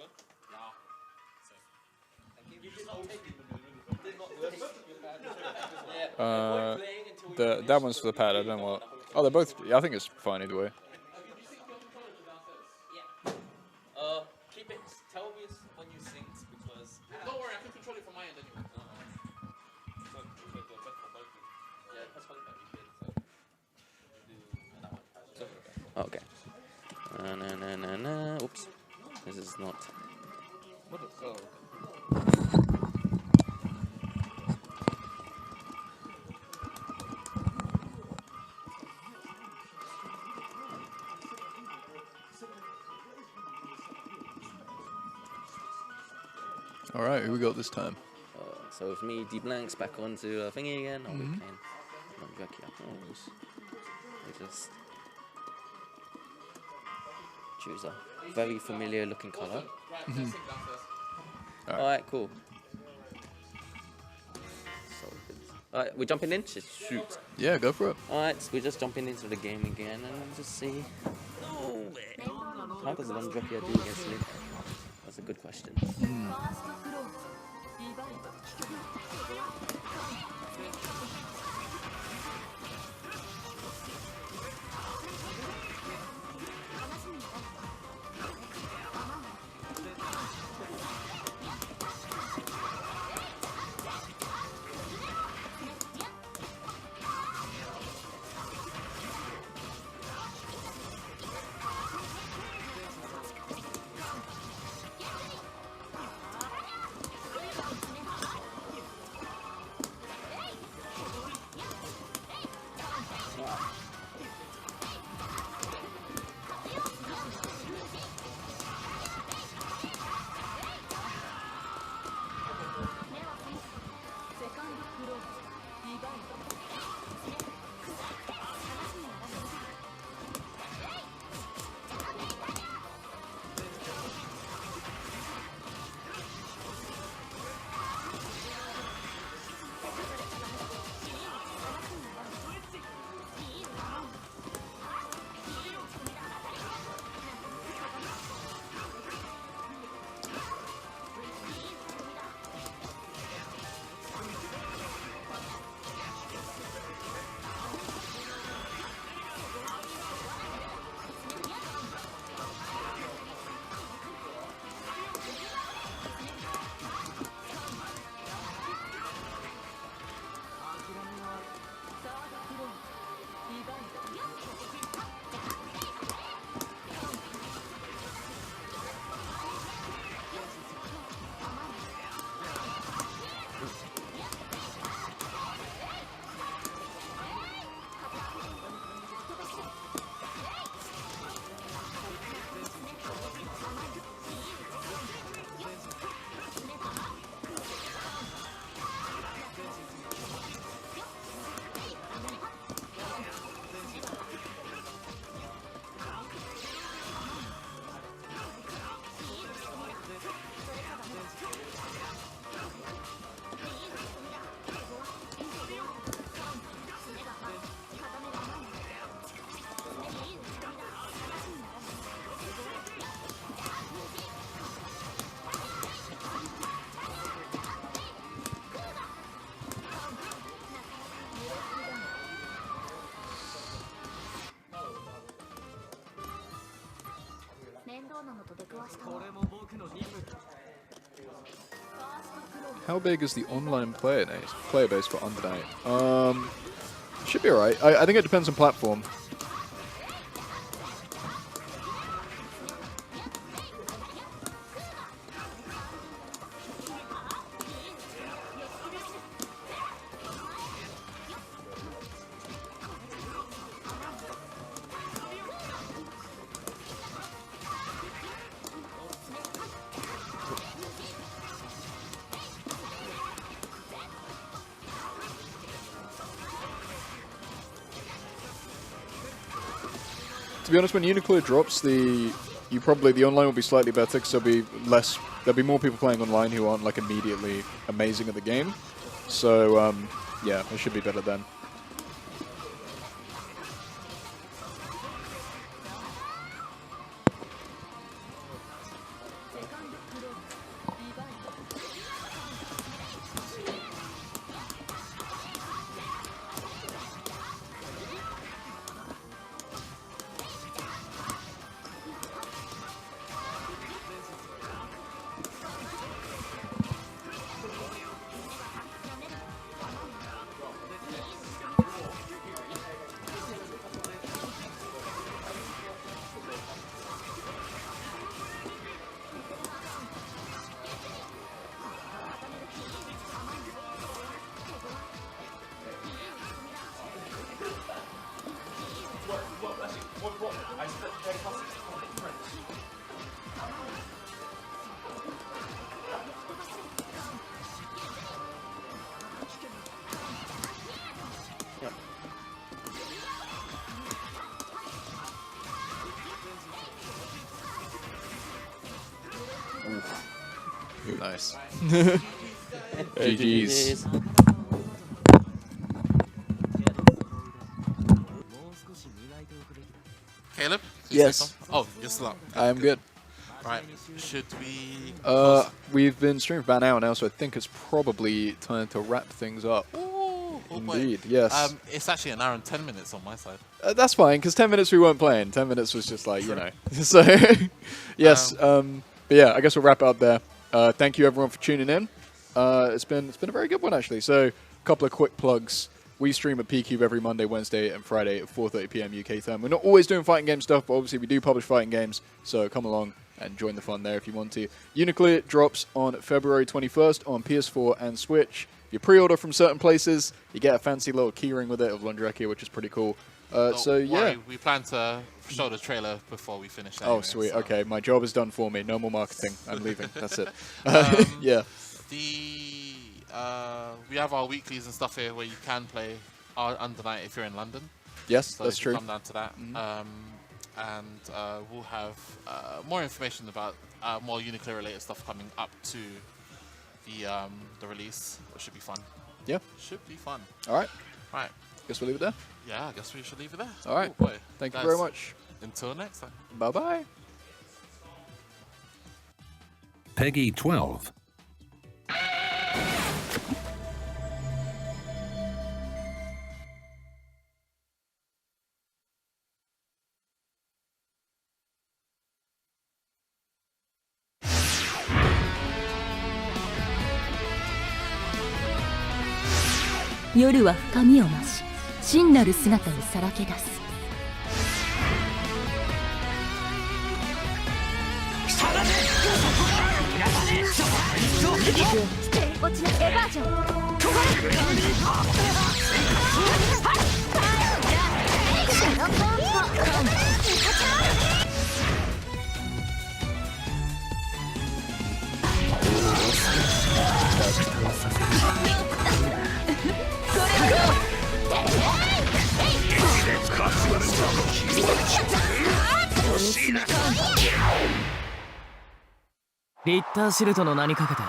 Yeah. That one's for the pad. I don't know what. Oh, they're both. Yeah, I think it's fine either way. Keep it. Tell me when you synced because. Don't worry, I can control it from my end anyway. Okay. Oops. This is not. What the fuck? All right, who we got this time? So with me, D blanks back onto thingy again. I'll be playing non-Dracula. We just choose a very familiar looking color. Alright, cool. So good. Alright, we're jumping in? Just shoot. Yeah, go for it. Alright, so we're just jumping into the game again and just see. Oh, how does non-Dracula do against me? That's a good question. How big is the online player base for Under Night? Should be alright. I think it depends on platform. To be honest, when UNICLR drops, the online will be slightly better because there'll be more people playing online who aren't like immediately amazing at the game. So yeah, it should be better then. Nice. GG's. Caleb? Can you say Yes. something? Oh, you're still up. I am good. Right. Should we? We've been streaming for about an hour now, so I think it's probably time to wrap things up. Oh boy. Indeed, yes. It's actually an hour and 10 minutes on my side. That's fine, because 10 minutes we weren't playing. 10 minutes was just like, you know. So, yes. But yeah, I guess we'll wrap it up there. Thank you everyone for tuning in. It's been a very good one actually. So, a couple of quick plugs. We stream at PCube every Monday, Wednesday, and Friday at 4:30 PM UK time. We're not always doing fighting game stuff, but obviously we do publish fighting games. So come along and join the fun there if you want to. UNICLR drops on February 21st on PS4 and Switch. If you pre-order from certain places, you get a fancy little keyring with it of Londrekia, which is pretty cool. So yeah. Worry, we plan to show the trailer before we finish. Oh, anyway, sweet. so. Okay, my job is done for me. No more marketing. I'm leaving. That's it. Yeah. We have our weeklies and stuff here where you can play under night if you're in London. Yes, So that's if true. you come down to that. We'll have more information about more UNICLR related stuff coming up to the release, which should be fun. Yeah. Should be fun. All right. Right. Guess we'll leave it there. Yeah, I guess we should leave it there. All right. Oh, boy. Thank you Guys, very much. Until next time. Bye-bye. Peggy 12.「夜は深みを増し真なる姿にさらけ出す」落ちのエバージョンリッターシルトの名にかけて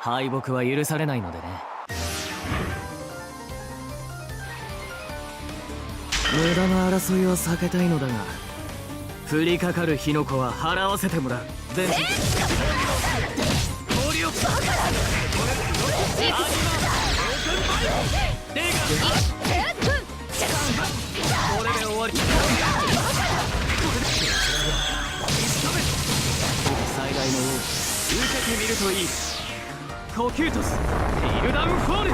敗北は許されないのでね。無駄な争いは避けたいのだが、降りかかる火の粉は払わせてもらう。全身氷をこれで終わり。最大の王受けてみるといい。呼吸とすテイルダウンフォール。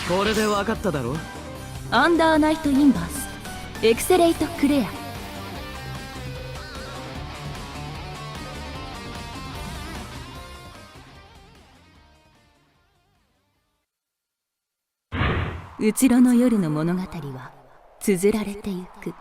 これで分かっただろ。アンダーナイトインバースエクセレイトクレア。うつろの夜の物語は綴られてゆく。